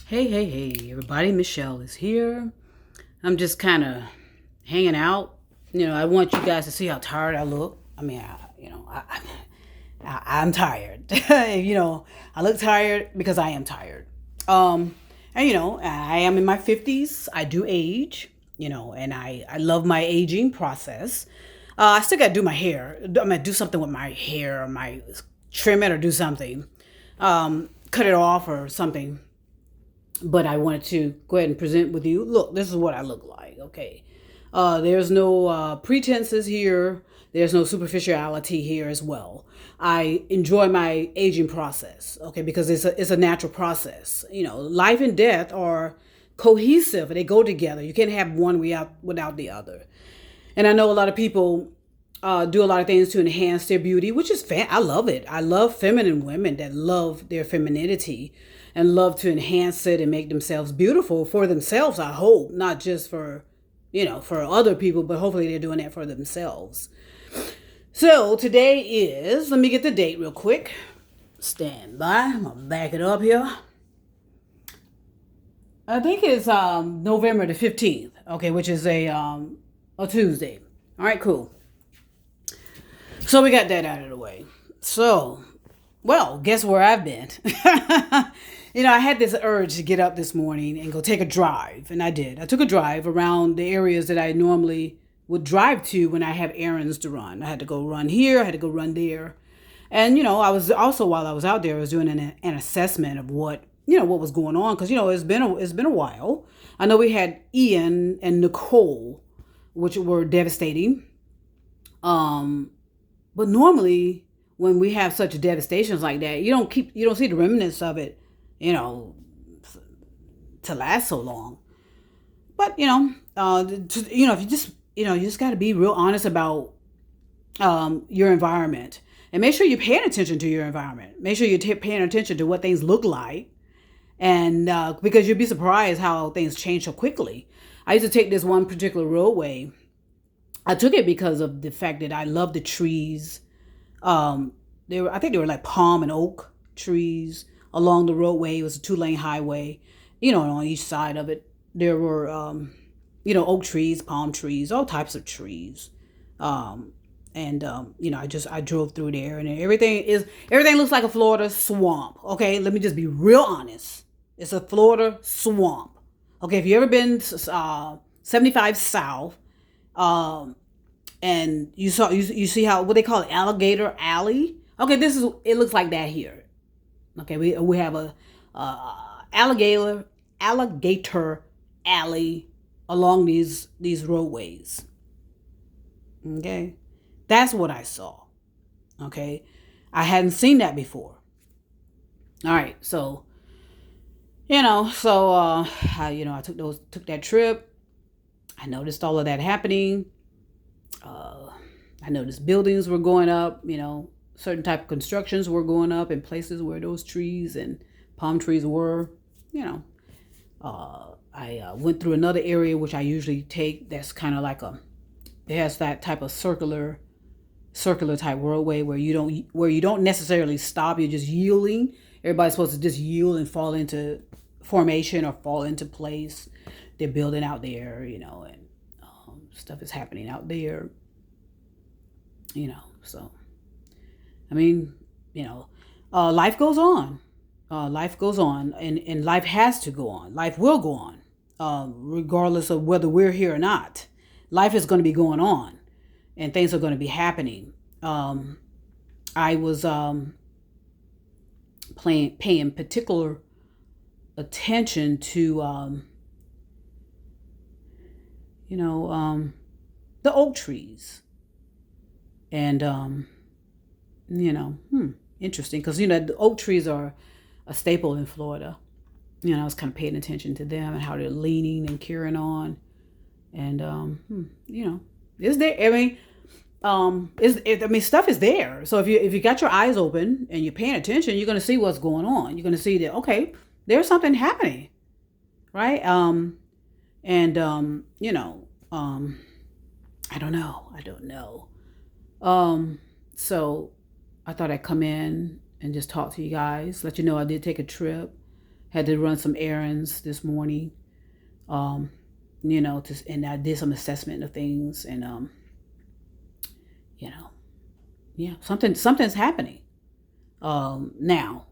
Hey, everybody. Michelle is here. I'm just kind of hanging out. I want you guys to see how tired I look. I mean, I'm tired. I look tired because I am tired. Um, I am in my 50s. I do age, and I love my aging process. I still got to do my hair. I'm going to do something with my hair, or my trim it or do something. Cut it off or something, but I wanted to go ahead and present with you. Look, this is what I look like. Okay, there's no pretenses here. There's no superficiality here as well. I enjoy my aging process. Okay, because it's a natural process. Life and death are cohesive. They go together. You can't have one without the other. And I know a lot of people do a lot of things to enhance their beauty, which is I love it. I love feminine women that love their femininity and love to enhance it and make themselves beautiful for themselves. I hope not just for other people, but hopefully they're doing that for themselves. So today is, let me get the date real quick. Stand by. I'm gonna back it up here. I think it's November the 15th. Okay, which is a Tuesday. All right, cool. So we got that out of the way. So, well, guess where I've been? I had this urge to get up this morning and go take a drive, and I did. I took a drive around the areas that I normally would drive to when I have errands to run. I had to go run here, I had to go run there. And, I was also, while I was out there, I was doing an assessment of what was going on, because, it's been a while. I know we had Ian and Nicole, which were devastating. But normally, when we have such devastations like that, you don't see the remnants of it, to last so long. But if you just got to be real honest about your environment, and make sure you're paying attention to your environment. Make sure you're paying attention to what things look like, and because you'll be surprised how things change so quickly. I used to take this one particular roadway. I took it because of the fact that I love the trees. I think they were like palm and oak trees along the roadway. It was a 2-lane highway. And on each side of it, there were, oak trees, palm trees, all types of trees. I drove through there, and everything looks like a Florida swamp. Okay, let me just be real honest. It's a Florida swamp. Okay, if you ever been 75 South, and you see how, what they call it, Alligator Alley. Okay, it looks like that here. Okay, we have a alligator alley along these roadways. Okay, that's what I saw. Okay, I hadn't seen that before. All right, so I took that trip. I noticed all of that happening. I noticed buildings were going up, certain type of constructions were going up in places where those trees and palm trees were, I went through another area, which I usually take, that's kind of like it has that type of circular type roadway where you don't necessarily stop, you're just yielding. Everybody's supposed to just yield and fall into formation or fall into place. They're building out there, and stuff is happening out there. So I mean, life goes on. Life goes on, and life has to go on. Life will go on, regardless of whether we're here or not. Life is going to be going on, and things are going to be happening. I was paying particular attention to, the oak trees. And, interesting, because, the oak trees are a staple in Florida. I was kind of paying attention to them and how they're leaning and carrying on. And, is there, stuff is there. So if you got your eyes open and you're paying attention, you're going to see what's going on. You're going to see that, okay, there's something happening. Right. I don't know. So I thought I'd come in and just talk to you guys, let you know I did take a trip. Had to run some errands this morning. Um, and I did some assessment of things, and you know, yeah, something's happening. Now,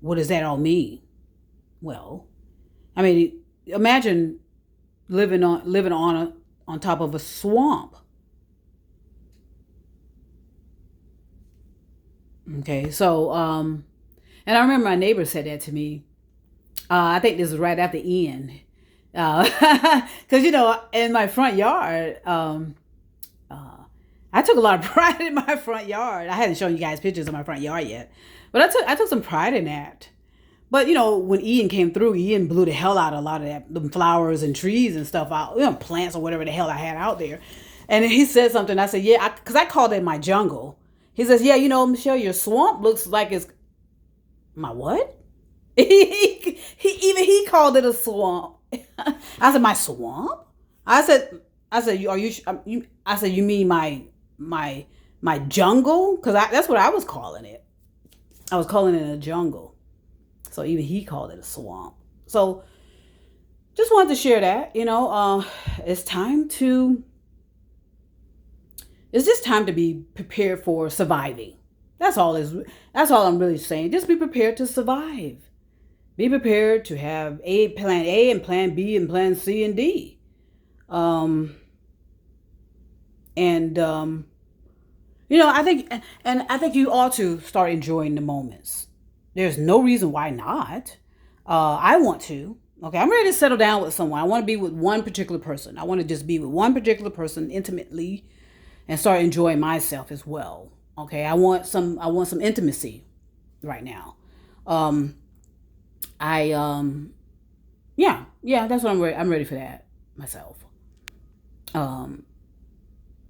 what does that all mean? Well, I mean, imagine living on top of a swamp. Okay, so and I remember my neighbor said that to me. I think this was right after Ian, because in my front yard, uh, I took a lot of pride in my front yard. I hadn't shown you guys pictures of my front yard yet, but I took some pride in that. But when Ian came through, Ian blew the hell out of a lot of that, the flowers and trees and stuff out, plants or whatever the hell I had out there. And he said something. I said, yeah, because I called it my jungle. He says, yeah, Michelle, your swamp looks like it's my what? He called it a swamp. I said, my swamp. I said, I said, you mean my jungle? Because that's what I was calling it. I was calling it a jungle. So even he called it a swamp. So just wanted to share that. It's time to. It's just time to be prepared for surviving. That's all I'm really saying. Just be prepared to survive. Be prepared to have plan A and plan B and plan C and D. Um, and I think you ought to start enjoying the moments. There's no reason why not. I want to. Okay, I'm ready to settle down with someone. I want to be with one particular person. I want to just be with one particular person intimately and start enjoying myself as well. Okay, I want some intimacy right now. Um I yeah, that's what I'm ready for that myself. Um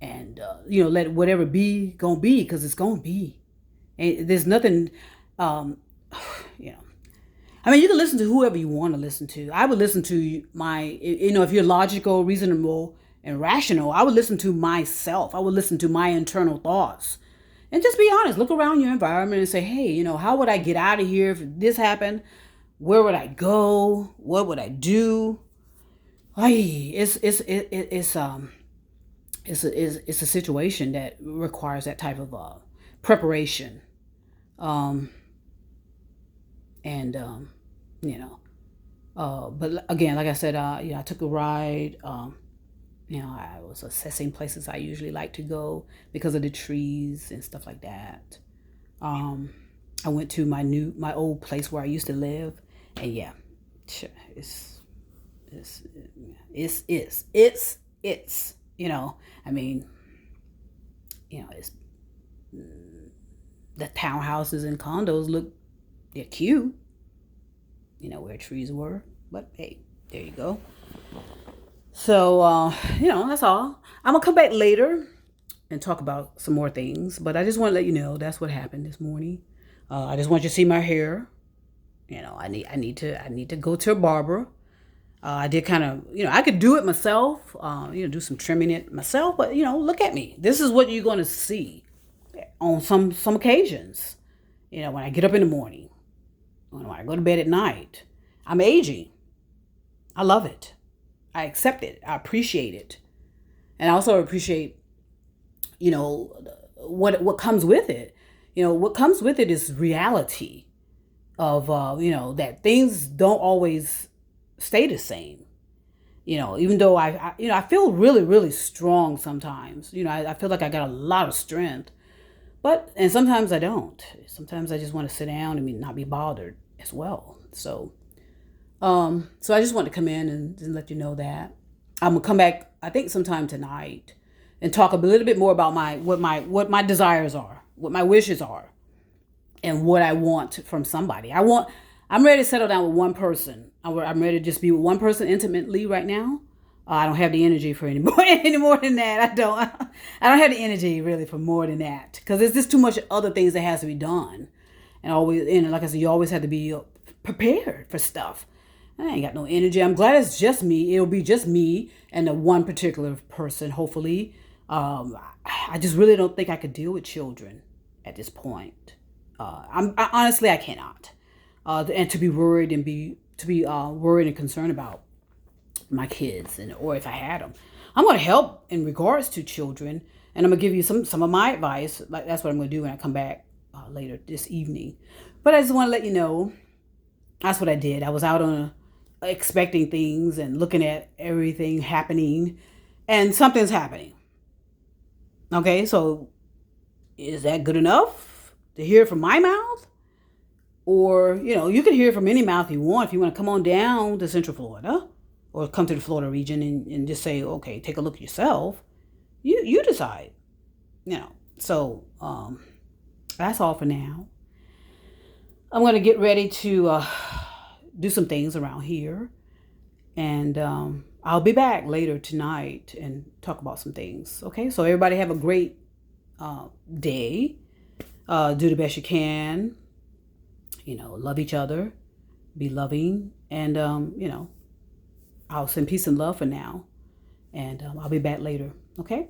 and let whatever be gonna be, because it's gonna be. And there's nothing um you know I mean, you can listen to whoever you want to listen to. I would listen to if you're logical, reasonable, and rational, I would listen to myself. I would listen to my internal thoughts. And just be honest. Look around your environment and say, hey, how would I get out of here if this happened? Where would I go? What would I do? Ay, it's a situation that requires that type of preparation. Um, and but again, like I said, I took a ride. I was assessing places I usually like to go because of the trees and stuff like that. Um, I went to my old place where I used to live, and yeah, it's it's it's I mean, it's the townhouses and condos they're cute, where trees were, but hey, there you go. So, that's all. I'm gonna come back later and talk about some more things, but I just want to let you know that's what happened this morning. I just want you to see my hair. I need to go to a barber. I did kind of, I could do it myself. Do some trimming it myself, but look at me. This is what you're gonna see on some occasions. When I get up in the morning, when I go to bed at night, I'm aging. I love it. I accept it. I appreciate it. And I also appreciate, what comes with it. What comes with it is reality of, that things don't always stay the same. Even though I feel really, really strong sometimes. I feel like I got a lot of strength. And sometimes I don't. Sometimes I just want to sit down and not be bothered as well. So I just want to come in and let you know that I'm gonna come back. I think sometime tonight, and talk a little bit more about what my desires are, what my wishes are, and what I want from somebody. I'm ready to settle down with one person. I'm ready to just be with one person intimately right now. I don't have the energy for any more than that. I don't. I don't have the energy really for more than that, because there's just too much other things that has to be done, and always, like I said, you always have to be prepared for stuff. I ain't got no energy. I'm glad it's just me. It'll be just me and the one particular person, hopefully. I just really don't think I could deal with children at this point. Honestly, I cannot. and to be worried and worried and concerned about my kids, and or if I had them. I'm going to help in regards to children, and I'm going to give you some of my advice. Like that's what I'm going to do when I come back later this evening. But I just want to let you know that's what I did. I was out on expecting things and looking at everything happening, and something's happening. Okay, so is that good enough to hear it from my mouth? Or, you can hear it from any mouth you want. If you want to come on down to Central Florida or come to the Florida region and just say, okay, take a look yourself. You decide, So that's all for now. I'm going to get ready to do some things around here. And I'll be back later tonight and talk about some things. Okay, so everybody have a great day. Do the best you can. Love each other. Be loving. And, I'll send peace and love for now. And I'll be back later. Okay?